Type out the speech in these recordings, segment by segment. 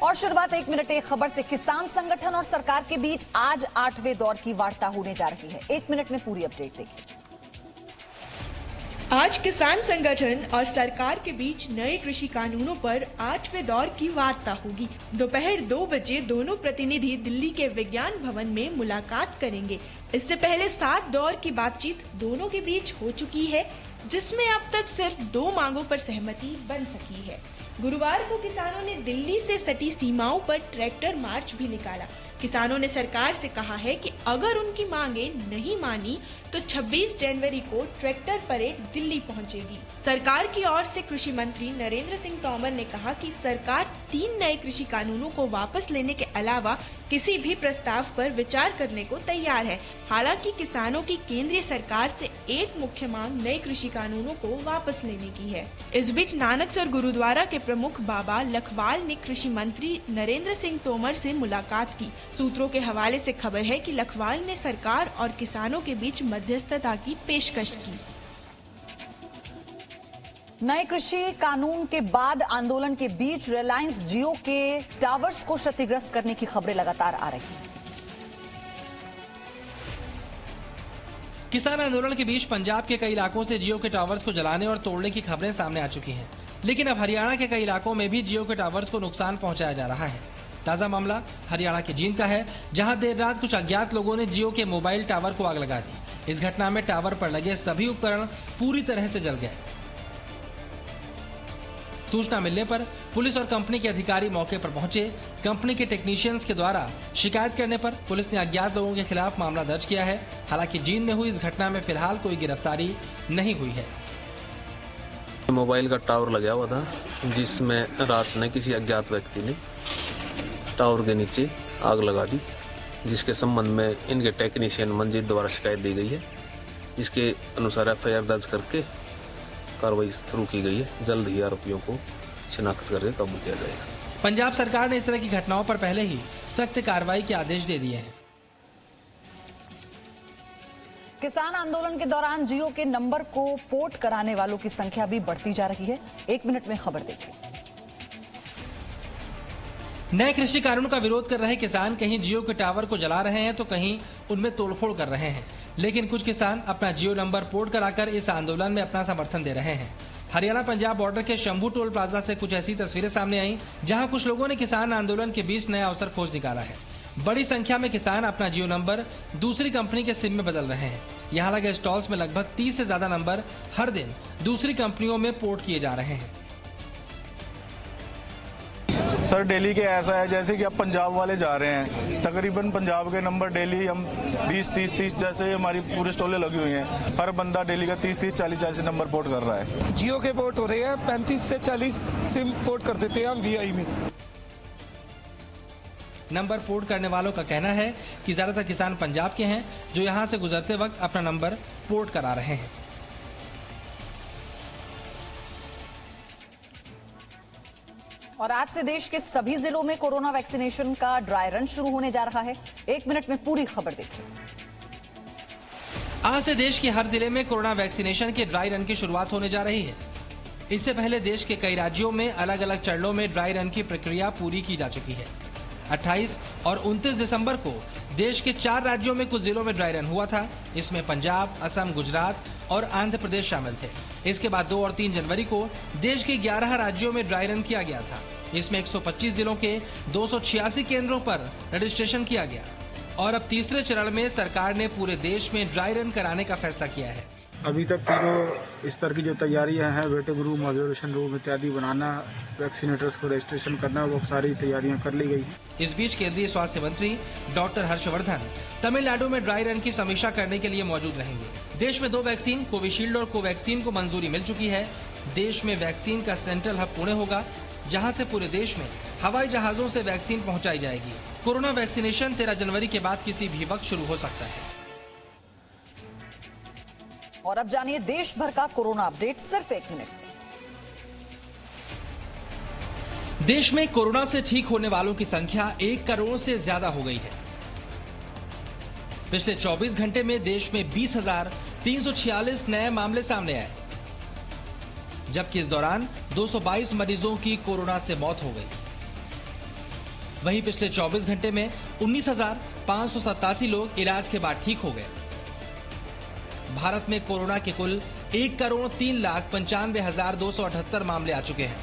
और शुरुआत 1 मिनट एक खबर से। किसान संगठन और सरकार के बीच आज 8वें दौर की वार्ता होने जा रही है। 1 मिनट में पूरी अपडेट देखिए। आज किसान संगठन और सरकार के बीच नए कृषि कानूनों पर 8वें दौर की वार्ता होगी। दोपहर 2 बजे दोनों प्रतिनिधि दिल्ली के विज्ञान भवन में मुलाकात करेंगे। इससे पहले 7 दौर की बातचीत दोनों के बीच हो चुकी है, जिसमें अब तक सिर्फ 2 मांगों पर सहमति बन सकी है। गुरुवार को किसानों ने दिल्ली से सटी सीमाओं पर ट्रैक्टर मार्च भी निकाला। किसानों ने सरकार से कहा है कि अगर उनकी मांगे नहीं मानी तो 26 जनवरी को ट्रैक्टर परेड दिल्ली पहुंचेगी। सरकार की ओर से कृषि मंत्री नरेंद्र सिंह तोमर ने कहा कि सरकार 3 नए कृषि कानूनों को वापस लेने के अलावा किसी भी प्रस्ताव पर विचार करने को तैयार है। हालांकि किसानों की केंद्रीय सरकार से एक मुख्य मांग नए कृषि कानूनों को वापस लेने की है। इस बीच नानकसर गुरुद्वारा के प्रमुख बाबा लखवाल ने कृषि मंत्री नरेंद्र सिंह तोमर से मुलाकात की। सूत्रों के हवाले से खबर है कि लखवाल ने सरकार और किसानों के बीच मध्यस्थता की पेशकश की। नए कृषि कानून के बाद आंदोलन के बीच रिलायंस जियो के टावर्स को क्षतिग्रस्त करने की खबरें लगातार आ रही हैं। किसान आंदोलन के बीच पंजाब के कई इलाकों से जियो के टावर्स को जलाने और तोड़ने की खबरें सामने आ चुकी हैं। लेकिन अब हरियाणा के कई इलाकों में भी जियो के टावर्स को नुकसान पहुंचाया जा रहा है। ताजा मामला हरियाणा के जींद का है, जहां देर रात कुछ अज्ञात लोगों ने जियो के मोबाइल टावर को आग लगा दी। इस घटना में टावर पर लगे सभी उपकरण पूरी तरह से जल गए। सूचना मिलने पर पुलिस और कंपनी के अधिकारी मौके पर पहुंचे। कंपनी के टेक्नीशियंस के द्वारा शिकायत करने पर पुलिस ने अज्ञात लोगों के खिलाफ मामला दर्ज किया है। हालांकि जींद में हुई इस घटना में फिलहाल कोई गिरफ्तारी नहीं हुई है। मोबाइल का टावर लगा हुआ था, जिसमें रात में किसी अज्ञात व्यक्ति ने टावर के नीचे आग लगा दी, जिसके संबंध में इनके टेक्नीशियन मंजीत द्वारा शिकायत दी गई है। जिसके अनुसार FIR दर्ज करके कार्रवाई शुरू की गई है। जल्द ही आरोपियों को शिनाख्त करके काबू किया जाएगा। पंजाब सरकार ने इस तरह की घटनाओं पर पहले ही सख्त कार्रवाई के आदेश दे दिए हैं। किसान आंदोलन के दौरान जियो के नंबर को पोर्ट कराने वालों की संख्या भी बढ़ती जा रही है। 1 मिनट में खबर देखिए। नए कृषि कानून का विरोध कर रहे किसान कहीं जियो के टावर को जला रहे हैं तो कहीं उनमें तोड़फोड़ कर रहे हैं। लेकिन कुछ किसान अपना जियो नंबर पोर्ट कराकर इस आंदोलन में अपना समर्थन दे रहे हैं। हरियाणा पंजाब बॉर्डर के शंभू टोल प्लाजा से कुछ ऐसी तस्वीरें सामने आई, जहां कुछ लोगों ने किसान आंदोलन के बीच नया अवसर खोज निकाला है। बड़ी संख्या में किसान अपना जियो नंबर दूसरी कंपनी के सिम में बदल रहे हैं। यहाँ लगे स्टॉल्स में लगभग 30 से ज्यादा नंबर हर दिन दूसरी कंपनियों में पोर्ट किए जा रहे हैं। सर डेली के ऐसा है जैसे कि अब पंजाब वाले जा रहे हैं, तकरीबन पंजाब के नंबर डेली हम 20-30 जैसे हमारी पूरे स्टॉलें लगी हुई हैं। हर बंदा डेली का 30-30 40-40 नंबर पोर्ट कर रहा है। जियो के पोर्ट हो रहे हैं, 35 से 40 सिम पोर्ट कर देते हैं हम VI में। नंबर पोर्ट करने वालों का कहना है कि ज्यादातर किसान पंजाब के हैं, जो यहां से गुजरते वक्त अपना नंबर पोर्ट करा रहे हैं। और आज से देश के सभी जिलों में कोरोना वैक्सीनेशन का ड्राई रन शुरू होने जा रहा है। 1 मिनट में पूरी खबर देखिए। आज से देश के हर जिले में कोरोना वैक्सीनेशन के ड्राई रन की शुरुआत होने जा रही है। इससे पहले देश के कई राज्यों में अलग अलग चरणों में ड्राई रन की प्रक्रिया पूरी की जा चुकी है। 28 और 29 दिसंबर को देश के 4 राज्यों में कुछ जिलों में ड्राई रन हुआ था। इसमें पंजाब, असम, गुजरात और आंध्र प्रदेश शामिल थे। इसके बाद 2 और 3 जनवरी को देश के 11 राज्यों में ड्राई रन किया गया था। इसमें 125 जिलों के 286 केंद्रों पर रजिस्ट्रेशन किया गया और अब तीसरे चरण में सरकार ने पूरे देश में ड्राई रन कराने का फैसला किया है। अभी तक की जो स्तर की जो तैयारियां हैं, वेटिंग रूम, ऑब्जर्वेशन रूम इत्यादि बनाना, वैक्सीनेटर्स को रजिस्ट्रेशन करना, वो सारी तैयारियां कर ली गई। इस बीच केंद्रीय स्वास्थ्य मंत्री डॉक्टर हर्षवर्धन तमिलनाडु में ड्राई रन की समीक्षा करने के लिए मौजूद रहेंगे। देश में 2 वैक्सीन कोविशील्ड और कोवैक्सीन को मंजूरी मिल चुकी है। देश में वैक्सीन का सेंट्रल हब पुणे होगा, जहां से पूरे देश में हवाई जहाजों से वैक्सीन पहुंचाई जाएगी। कोरोना वैक्सीनेशन 13 जनवरी के बाद किसी भी वक्त शुरू हो सकता है। और अब जानिए देश भर का कोरोना अपडेट सिर्फ 1 मिनट। देश में कोरोना से ठीक होने वालों की संख्या 1 करोड़ से ज्यादा हो गई है। पिछले 24 घंटे में देश में 20,346 नए मामले सामने आए, जबकि इस दौरान 222 मरीजों की कोरोना से मौत हो गई। वहीं पिछले 24 घंटे में 19,587 लोग इलाज के बाद ठीक हो गए। भारत में कोरोना के कुल 1,03,95,278 मामले आ चुके हैं।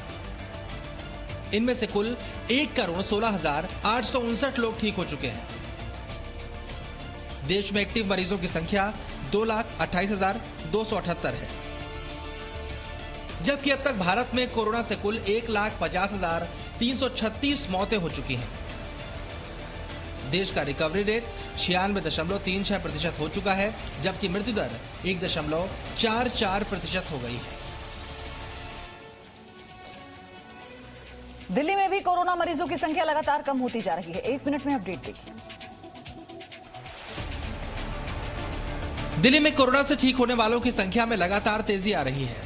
इनमें से कुल 1,16,859 लोग ठीक हो चुके हैं। देश में एक्टिव मरीजों की संख्या 2,28,278 है, जबकि अब तक भारत में कोरोना से कुल 1,50,336 मौतें हो चुकी हैं। देश का रिकवरी रेट 96.36% हो चुका है, जबकि मृत्यु दर 1.44% हो गई है। दिल्ली में भी कोरोना मरीजों की संख्या लगातार कम होती जा रही है। 1 मिनट में अपडेट देखिए। दिल्ली में कोरोना से ठीक होने वालों की संख्या में लगातार तेजी आ रही है।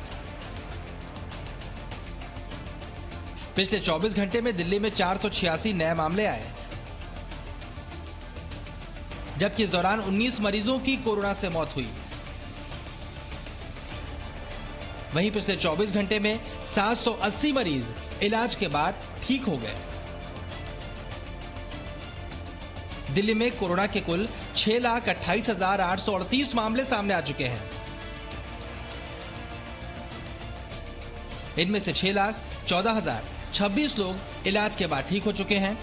पिछले 24 घंटे में दिल्ली में 486 नए मामले आए, जबकि इस दौरान 19 मरीजों की कोरोना से मौत हुई। वहीं पिछले 24 घंटे में 780 मरीज इलाज के बाद ठीक हो गए। दिल्ली में कोरोना के कुल 6,28,838 मामले सामने आ चुके हैं। इनमें से 6,14,026 लोग इलाज के बाद ठीक हो चुके हैं,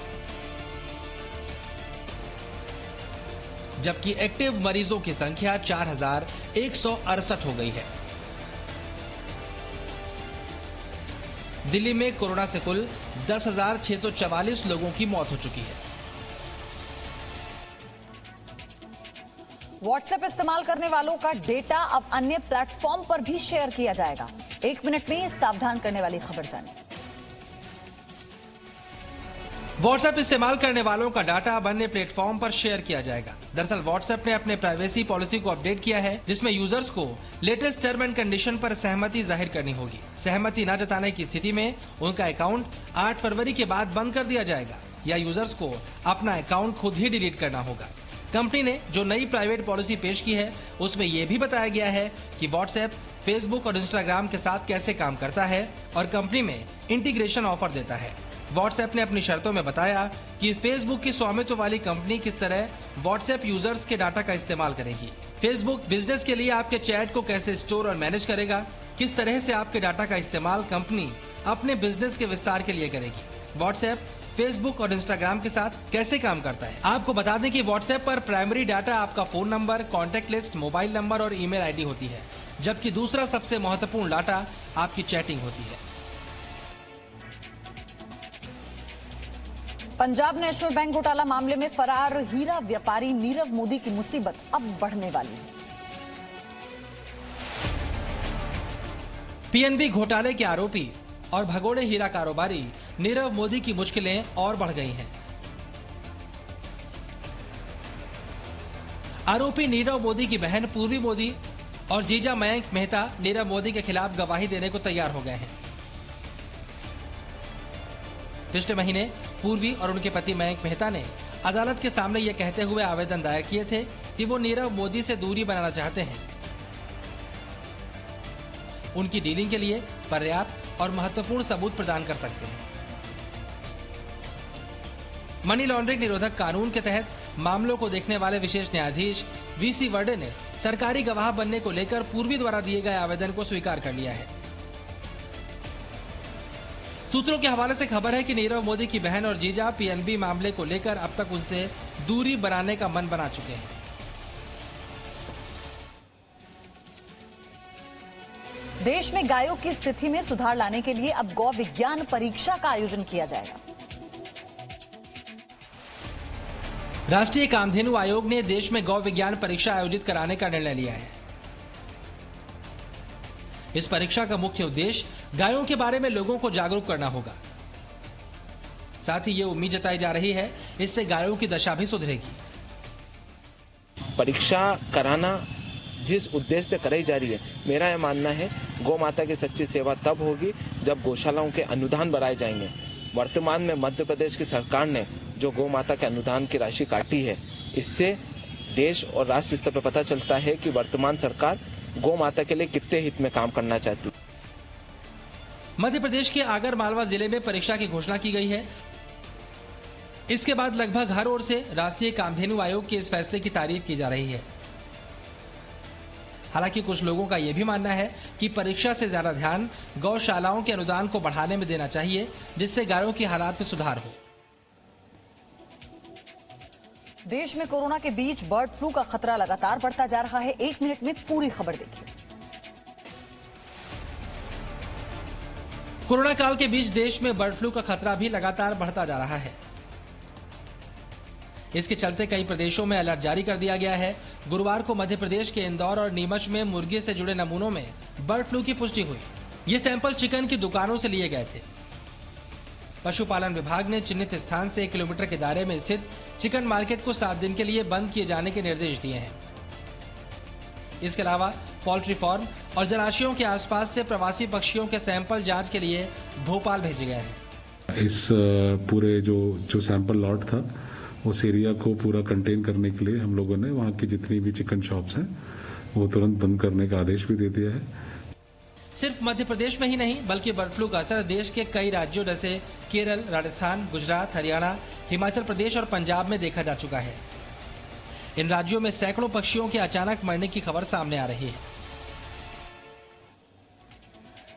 जबकि एक्टिव मरीजों की संख्या 4,168 हो गई है। दिल्ली में कोरोना से कुल 10,644 लोगों की मौत हो चुकी है। व्हाट्सएप इस्तेमाल करने वालों का डेटा अब अन्य प्लेटफॉर्म पर भी शेयर किया जाएगा। 1 मिनट में सावधान करने वाली खबर जानिए। व्हाट्सएप इस्तेमाल करने वालों का डाटा अब अन्य प्लेटफॉर्म पर शेयर किया जाएगा। दरअसल व्हाट्सएप ने अपने प्राइवेसी पॉलिसी को अपडेट किया है, जिसमें यूजर्स को लेटेस्ट टर्म एंड कंडीशन पर सहमति जाहिर करनी होगी। सहमति न जताने की स्थिति में उनका अकाउंट 8 फरवरी के बाद बंद कर दिया जाएगा या यूजर्स को अपना अकाउंट खुद ही डिलीट करना होगा। कंपनी ने जो नई प्राइवेट पॉलिसी पेश की है, उसमें यह भी बताया गया है कि व्हाट्सएप फेसबुक और इंस्टाग्राम के साथ कैसे काम करता है और कंपनी में इंटीग्रेशन ऑफर देता है। व्हाट्सएप ने अपनी शर्तों में बताया कि फेसबुक की स्वामित्व वाली कंपनी किस तरह व्हाट्सएप यूजर्स के डाटा का इस्तेमाल करेगी। फेसबुक बिजनेस के लिए आपके चैट को कैसे स्टोर और मैनेज करेगा, किस तरह से आपके डाटा का इस्तेमाल कंपनी अपने बिजनेस के विस्तार के लिए करेगी। व्हाट्सएप फेसबुक और इंस्टाग्राम के साथ कैसे काम करता है। आपको बता दें कि व्हाट्सएप पर प्राइमरी डाटा आपका phone number, contact list, mobile number और ईमेल आईडी होती है, जबकि दूसरा सबसे महत्वपूर्ण डाटा आपकी चैटिंग होती है। पंजाब नेशनल बैंक घोटाला मामले में फरार हीरा व्यापारी नीरव मोदी की मुसीबत अब बढ़ने वाली है। पीएनबी घोटाले के आरोपी और भगोड़े हीरा कारोबारी नीरव मोदी की मुश्किलें और बढ़ गई हैं। आरोपी नीरव मोदी की बहन पूर्वी मोदी और जीजा मयंक मेहता नीरव मोदी के खिलाफ गवाही देने को तैयार हो गए हैं। पिछले महीने पूर्वी और उनके पति मयंक मेहता ने अदालत के सामने यह कहते हुए आवेदन दायर किए थे कि वो नीरव मोदी से दूरी बनाना चाहते हैं। उनकी डीलिंग के लिए पर्याप्त और महत्वपूर्ण सबूत प्रदान कर सकते हैं। मनी लॉन्ड्रिंग निरोधक कानून के तहत मामलों को देखने वाले विशेष न्यायाधीश वीसी वर्डे ने सरकारी गवाह बनने को लेकर पूर्वी द्वारा दिए गए आवेदन को स्वीकार कर लिया है। सूत्रों के हवाले से खबर है कि नीरव मोदी की बहन और जीजा पीएनबी मामले को लेकर अब तक उनसे दूरी बनाने का मन बना चुके हैं। देश में गायों की स्थिति में सुधार लाने के लिए अब गौ विज्ञान परीक्षा का आयोजन किया जाएगा। राष्ट्रीय कामधेनु आयोग ने देश में गौ विज्ञान परीक्षा आयोजित कराने का निर्णय लिया है। इस परीक्षा का मुख्य उद्देश्य गायों के बारे में लोगों को जागरूक करना होगा। साथ ही ये उम्मीद जताई जा रही है इससे गायों की दशा भी सुधरेगी। परीक्षा कराना जिस उद्देश्य से कराई जा रही है, मेरा यह मानना है गौ माता की सच्ची सेवा तब होगी जब गौशालाओं के अनुदान बढ़ाए जाएंगे। वर्तमान में मध्य प्रदेश की सरकार ने जो गौ माता के अनुदान की राशि काटी है, इससे देश और राष्ट्र स्तर पर पता चलता है कि वर्तमान सरकार गौ माता के लिए कितने हित में काम करना चाहती है। मध्य प्रदेश के आगर मालवा जिले में परीक्षा की घोषणा की गई है। इसके बाद लगभग हर ओर से राष्ट्रीय कामधेनु आयोग के इस फैसले की तारीफ की जा रही है। हालांकि कुछ लोगों का यह भी मानना है कि परीक्षा से ज्यादा ध्यान गौशालाओं के अनुदान को बढ़ाने में देना चाहिए, जिससे गायों की हालात में सुधार हो। देश में कोरोना के बीच बर्ड फ्लू का खतरा लगातार बढ़ता जा रहा है। 1 मिनट में पूरी खबर देखिए। कोरोना काल के बीच देश में बर्ड फ्लू का खतरा भी लगातार बढ़ता जा रहा है। इसके चलते कई प्रदेशों में अलर्ट जारी कर दिया गया है। गुरुवार को मध्य प्रदेश के इंदौर और नीमच में मुर्गी से जुड़े नमूनों में बर्ड फ्लू की पुष्टि हुई। ये सैंपल चिकन की दुकानों से लिए गए थे। पशुपालन विभाग ने चिन्हित स्थान से 1 किलोमीटर के दायरे में स्थित चिकन मार्केट को 7 दिन के लिए बंद किए जाने के निर्देश दिए हैं। इसके अलावा पोल्ट्री फार्म और जलाशयों के आसपास से प्रवासी पक्षियों के सैंपल जांच के लिए भोपाल भेजे गए हैं। इस पूरे जो सैंपल लॉट था उस एरिया को पूरा कंटेन करने के लिए हम लोगों ने वहां की जितनी भी चिकन शॉप्स हैं वो तुरंत बंद करने का आदेश भी दे दिया है। सिर्फ मध्य प्रदेश में ही नहीं बल्कि बर्ड फ्लू का असर देश के कई राज्यों जैसे केरल, राजस्थान, गुजरात, हरियाणा, हिमाचल प्रदेश और पंजाब में देखा जा चुका है। इन राज्यों में सैकड़ों पक्षियों के अचानक मरने की खबर सामने आ रही है।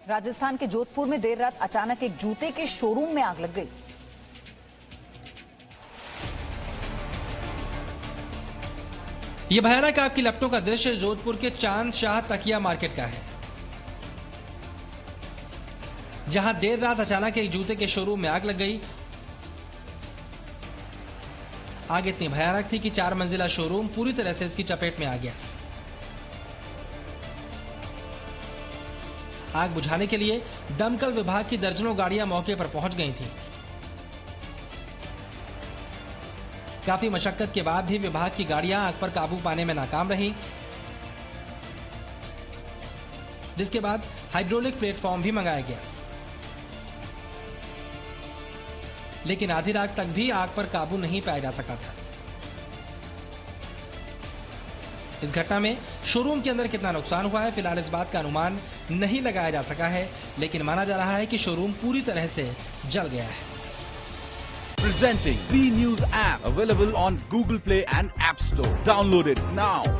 राजस्थान के जोधपुर में देर रात अचानक एक जूते के शोरूम में आग लग गई। ये भयानक आग की लपटों का दृश्य जोधपुर के चांद शाह तकिया मार्केट का है, जहां देर रात अचानक एक जूते के शोरूम में आग लग गई। आग इतनी भयानक थी कि 4 मंजिला शोरूम पूरी तरह से इसकी चपेट में आ गया। आग बुझाने के लिए दमकल विभाग की दर्जनों गाड़ियां मौके पर पहुंच गई थीं। काफी मशक्कत के बाद भी विभाग की गाड़ियां आग पर काबू पाने में नाकाम रहीं, जिसके बाद हाइड्रोलिक प्लेटफॉर्म भी मंगाया गया, लेकिन आधी रात तक भी आग पर काबू नहीं पाया जा सका था। इस घटना में शोरूम के अंदर कितना नुकसान हुआ है, फिलहाल इस बात का अनुमान नहीं लगाया जा सका है, लेकिन माना जा रहा है कि शोरूम पूरी तरह से जल गया है। Presenting B News app available on Google Play and App Store. Download it now.